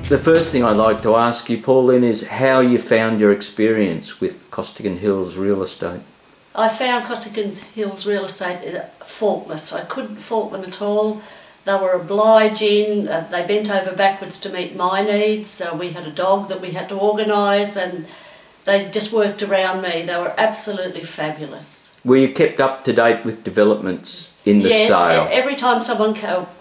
The first thing I'd like to ask you, Pauline, is how you found your experience with Costigan Hills Real Estate. I found Costigan Hills Real Estate faultless. I couldn't fault them at all. They were obliging, they bent over backwards to meet my needs. We had a dog that we had to organise and they just worked around me. They were absolutely fabulous. Were you kept up to date with developments in the sale? Yes, every time someone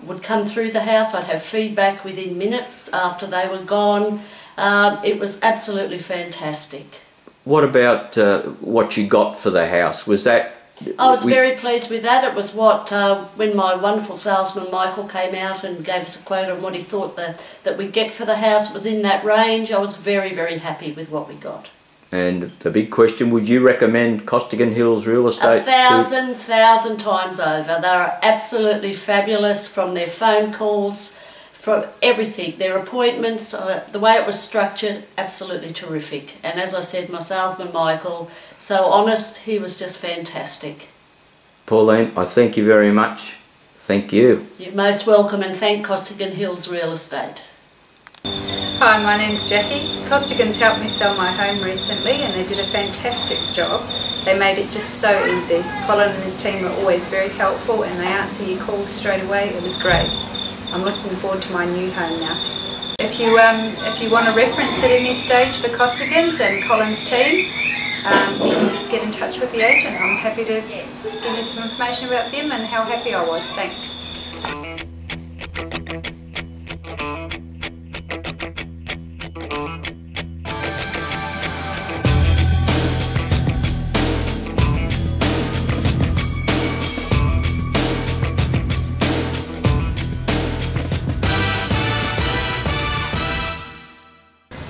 would come through the house, I'd have feedback within minutes after they were gone. It was absolutely fantastic. What about what you got for the house? Was that... I was very pleased with that. It was what, when my wonderful salesman Michael came out and gave us a quote on what he thought that we'd get for the house, it was in that range. I was very, very happy with what we got. And the big question, would you recommend Costigan Hills Real Estate? 1,000 times over. They're absolutely fabulous, from their phone calls, from everything, their appointments, the way it was structured, absolutely terrific. And as I said, my salesman Michael, so honest, he was just fantastic. Pauline, I thank you very much. Thank you. You're most welcome, and thank Costigan Hills Real Estate. Hi, my name's Jackie. Costigan's helped me sell my home recently and they did a fantastic job. They made it just so easy. Colin and his team are always very helpful and they answer your calls straight away. It was great. I'm looking forward to my new home now. If you want a reference at any stage for Costigan's and Colin's team, you can just get in touch with the agent. I'm happy to give you some information about them and how happy I was. Thanks.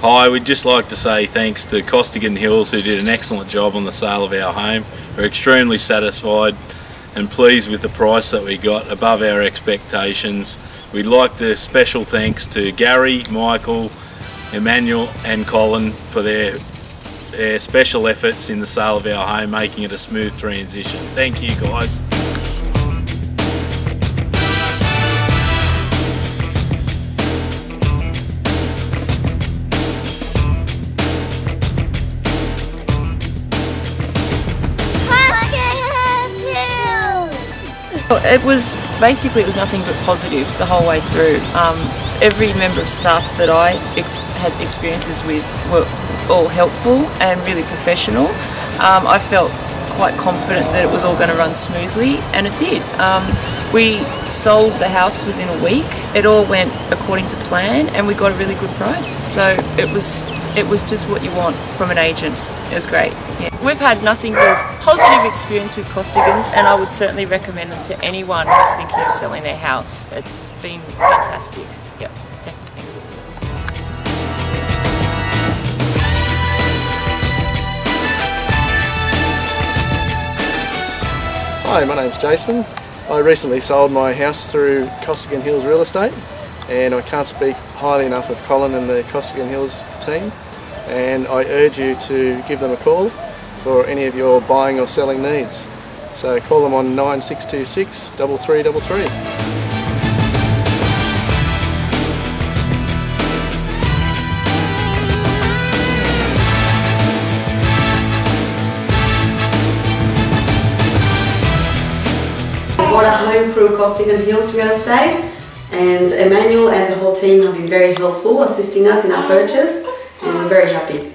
Hi, we'd just like to say thanks to Costigan Hills, who did an excellent job on the sale of our home. We're extremely satisfied and pleased with the price that we got, above our expectations. We'd like to special thanks to Gary, Michael, Emmanuel and Colin for their special efforts in the sale of our home, making it a smooth transition. Thank you guys. It was nothing but positive the whole way through. Every member of staff that I had experiences with were all helpful and really professional. I felt quite confident that it was all going to run smoothly, and it did. We sold the house within a week. It all went according to plan and we got a really good price. So it was just what you want from an agent. It was great. Yeah. We've had nothing but positive experience with Costigans, and I would certainly recommend them to anyone who's thinking of selling their house. It's been fantastic. Yep, definitely. Hi, my name's Jason. I recently sold my house through Costigan Hills Real Estate, and I can't speak highly enough of Colin and the Costigan Hills team, and I urge you to give them a call for any of your buying or selling needs. So call them on 9626 3333. Bought a home through Costigan Hills Real Estate, and Emmanuel and the whole team have been very helpful, assisting us in our purchase, and we're very happy.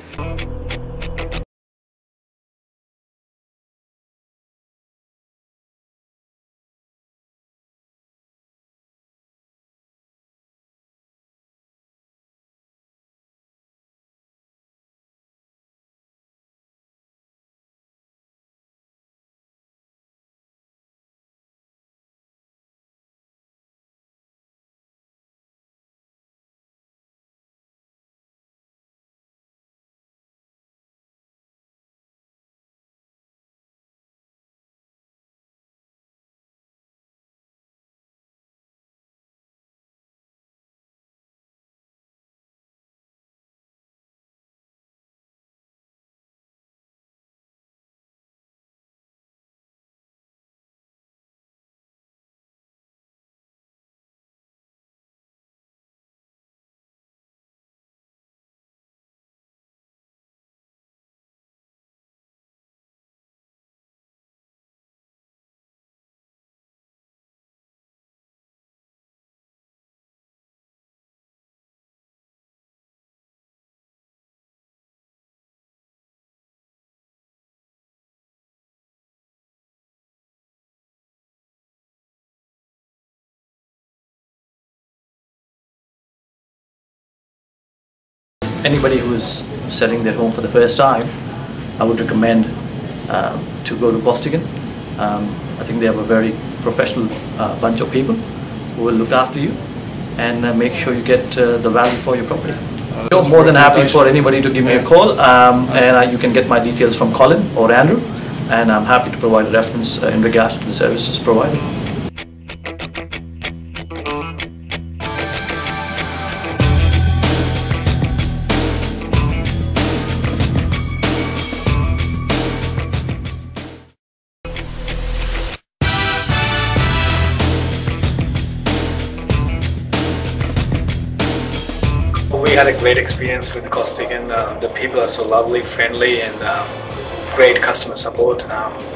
anybody who's selling their home for the first time, I would recommend to go to Costigan. I think they have a very professional bunch of people who will look after you and make sure you get the value for your property. I'm more than happy for anybody to give me a call, and you can get my details from Colin or Andrew, and I'm happy to provide a reference in regards to the services provided. We had a great experience with Costigan. The people are so lovely, friendly, and great customer support.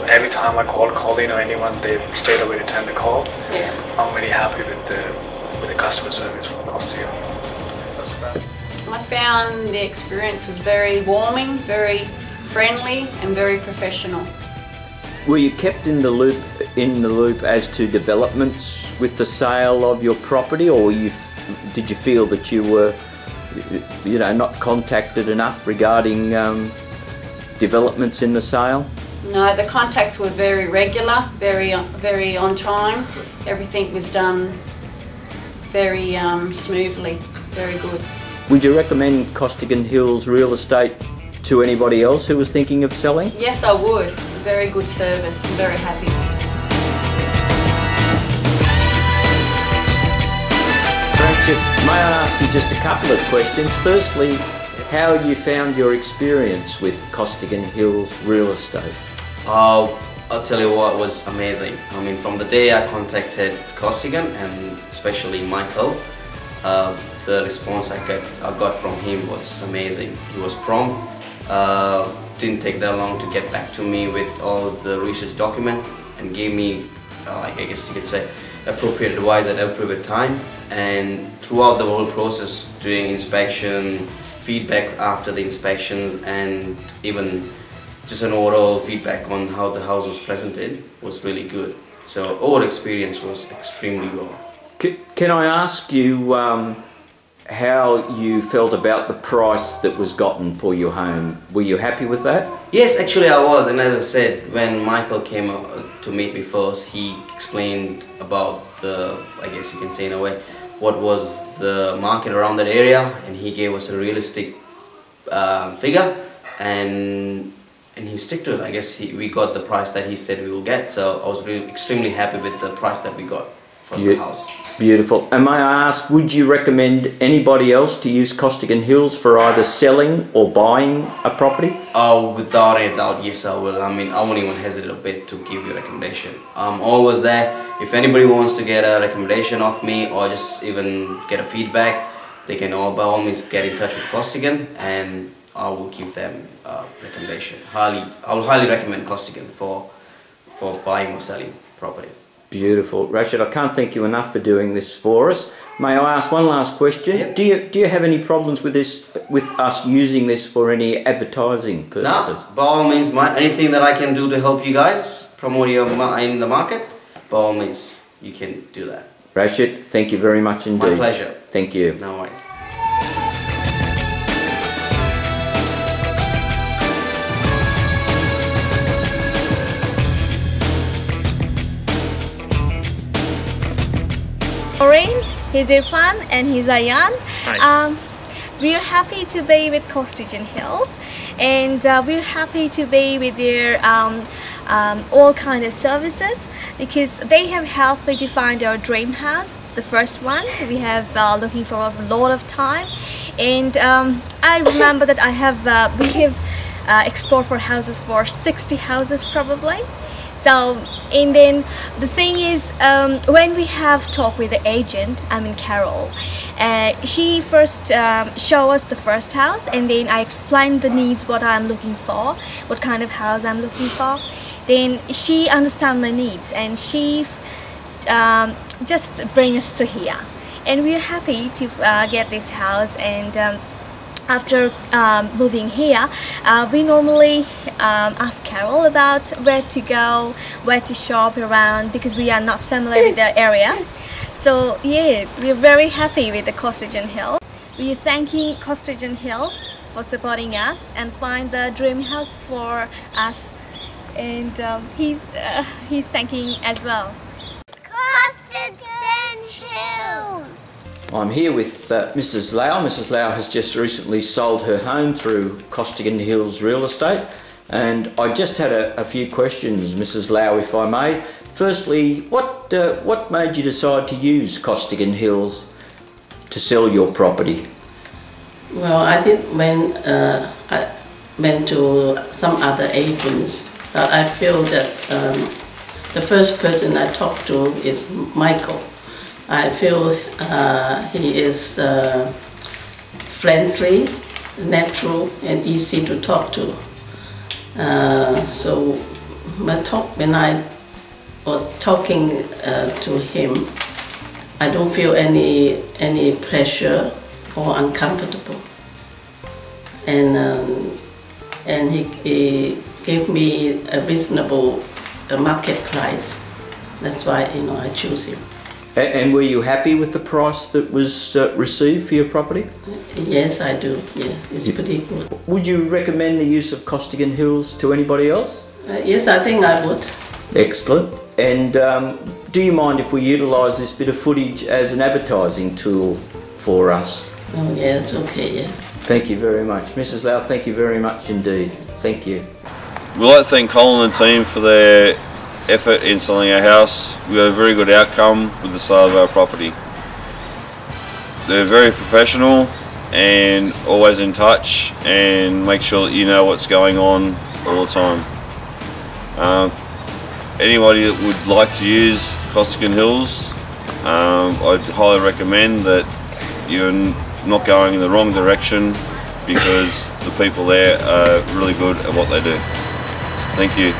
Every time I called Colin or anyone, they straight away return the call. Yeah. I'm really happy with the customer service from Costigan. I found the experience was very warming, very friendly, and very professional. Were you kept in the loop as to developments with the sale of your property, or did you feel that you were not contacted enough regarding developments in the sale? No, the contacts were very regular, very on time. Everything was done very smoothly, very good. Would you recommend Costigan Hills Real Estate to anybody else who was thinking of selling? Yes, I would. Very good service. I'm very happy. May I ask you just a couple of questions? Firstly, how you found your experience with Costigan Hills Real Estate? I'll tell you what, was amazing. I mean, from the day I contacted Costigan, and especially Michael, the response I got from him was amazing. He was prompt, didn't take that long to get back to me with all the research document, and gave me, I guess you could say, appropriate advice at appropriate time. And throughout the whole process, doing inspection, feedback after the inspections, and even just an overall feedback on how the house was presented was really good. So overall experience was extremely well. Can I ask you how you felt about the price that was gotten for your home? Were you happy with that? Yes, actually I was, and as I said, when Michael came to meet me first, he explained about I guess you can say in a way, what was the market around that area, and he gave us a realistic figure, and he stuck to it. I guess we got the price that he said we will get, so I was really extremely happy with the price that we got from the house. Beautiful. And may I ask, would you recommend anybody else to use Costigan Hills for either selling or buying a property? Oh, without any doubt, yes I will. I mean, I won't even hesitate a bit to give you a recommendation. I'm always there. If anybody wants to get a recommendation of me, or just even get a feedback, they can by all means get in touch with Costigan, and I will give them a recommendation. I will highly recommend Costigan for buying or selling property. Beautiful. Rashid, I can't thank you enough for doing this for us. May I ask one last question? Yep. Do you have any problems with us using this for any advertising purposes? No, by all means, anything that I can do to help you guys promote your in the market, by all means, you can do that. Rashid, thank you very much indeed. My pleasure. Thank you. No worries. He's Irfan and he's Ayan. We're happy to be with Costigan Hills, and we're happy to be with their all kind of services, because they have helped me to find our dream house, the first one. We have looking for a lot of time, and I remember that we have explored for houses for 60 houses probably. So, and then the thing is, when we have talked with the agent, I mean Carol, she first showed us the first house, and then I explained the needs, what I'm looking for, what kind of house I'm looking for. Then she understands my needs, and she just bring us to here, and we're happy to get this house. And after moving here, we normally ask Carol about where to go, where to shop around, because we are not familiar with the area. So yeah, we're very happy with the Costigan Hill. we're thanking Costigan Hills for supporting us and find the dream house for us, and he's thanking as well. Costigan Hills! I'm here with Mrs. Lau. Mrs. Lau has just recently sold her home through Costigan Hills Real Estate, and I just had a few questions, Mrs. Lau, if I may. Firstly, what made you decide to use Costigan Hills to sell your property? Well, I did when I went to some other agents. I feel that the first person I talked to is Michael. I feel he is friendly, natural, and easy to talk to. So when I was talking to him, I don't feel any pressure or uncomfortable. And he gave me a reasonable market price. That's why I choose him. And were you happy with the price that was received for your property? Yes, I do. Yeah, it's pretty good. Would you recommend the use of Costigan Hills to anybody else? Yes, I think I would. Excellent. And do you mind if we utilise this bit of footage as an advertising tool for us? Oh, yeah, it's okay, yeah. Thank you very much. Mrs. Lau, thank you very much indeed. Thank you. We'd like to thank Colin and the team for their effort in selling our house. We got a very good outcome with the sale of our property. They're very professional and always in touch and make sure that you know what's going on all the time. Anybody that would like to use Costigan Hills, I'd highly recommend that you're not going in the wrong direction, because the people there are really good at what they do. Thank you.